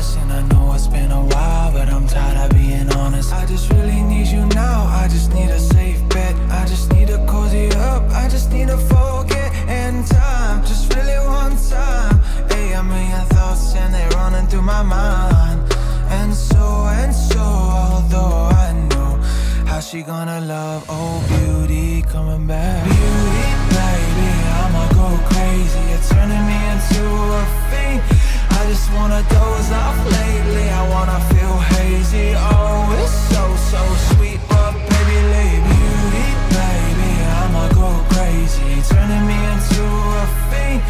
us, and I know it's been a while, but I'm tired of being honest. I just really need you now, I just need a safe bet. I just need to cozy up, I just need to forget in time. Just really one time. A million thoughts and they running through my mind. And so, although I know how she gonna love, oh beauty coming back. Beauty, baby, I'ma go crazy. You're turning me into a fiend. I just wanna doze off lately, I wanna feel hazy. Oh, it's so sweet, but baby, leave. Beauty, baby, I'ma go crazy. Turning me into a fiend.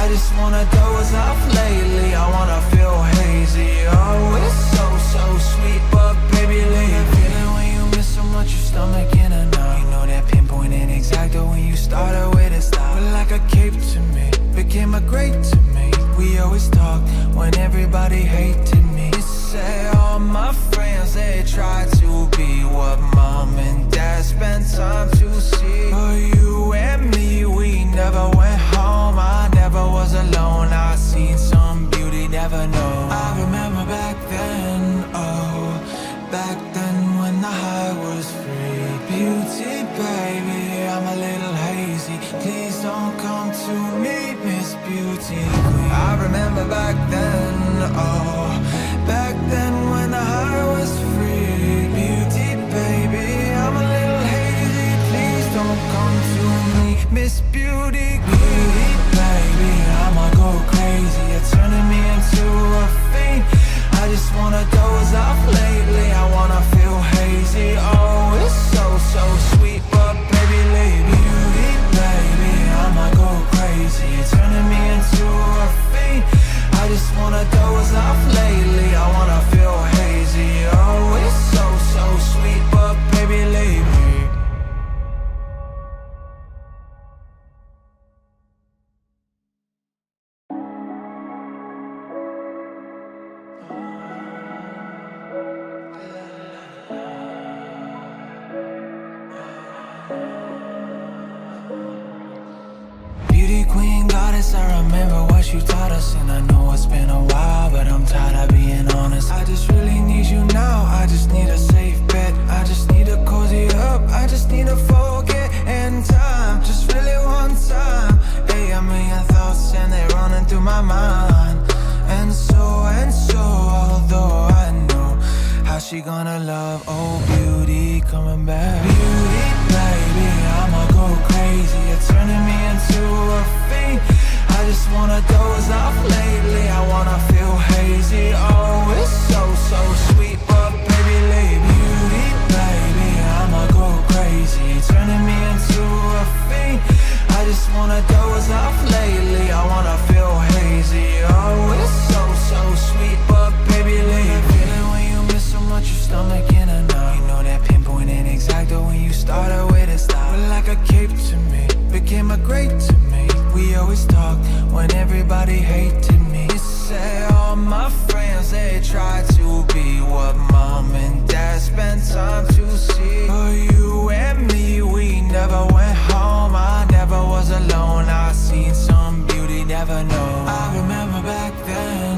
I just wanna doze off lately, I wanna feel hazy. Oh, it's so sweet, but baby, leave. Feeling when you miss so much, your stomach in a knot. You know that pinpoint and exacto when you started with a stop. But like a cape to me, became a great to me. We always talked when everybody hated me. You say all my friends, they try to be what mom and dad spent time to see. But you and me, we never went home. I never was alone, I seen some beauty, never know. I remember back then, oh, back then when the high was free. Beauty, baby, I'm a little hazy. Please don't come to me, Miss Beauty Queen. I remember back then, oh, back then when the high was free. Beauty, baby, I'm a little hazy. Please don't come to me, Miss Beauty Queen. Beauty, baby, I'ma go crazy. You're turning me into a fiend. I just wanna doze off lately, I wanna feel hazy. Oh, it's so sweet, but baby, leave. Beauty, baby, I'ma go crazy. You're turning me into a fiend. I just wanna doze off lately, I wanna feel hazy. Oh, it's so sweet, but baby, leave me. Beauty queen goddess, I remember what you taught us. And I know it's been a while, but I'm tired of being honest. I just really need you now, I just need a safe bet. I just need to cozy up, I just need to forget in time. Just really one time. A million thoughts and they running through my mind. And so, although I know how she gonna love, oh beauty coming back. Beauty, baby, I'ma go crazy. You're turning me into a fiend. I just wanna doze off lately, I wanna feel hazy. Oh, it's so sweet, but baby, leave. Beauty, baby, I'ma go crazy. Turning me into a fiend. I just wanna doze off lately, I wanna feel hazy. Oh, it's so sweet, but baby, leave. Feeling when you miss so much, your stomach in a knot. You know that pinpoint and exacto when you started with a stop. But like a cape to me, became a great to me. We always talked when everybody hated me. You say all my friends, they try to be what mom and dad spent time to see. But you and me, we never went home. I never was alone, I seen some beauty, never know. I remember back then,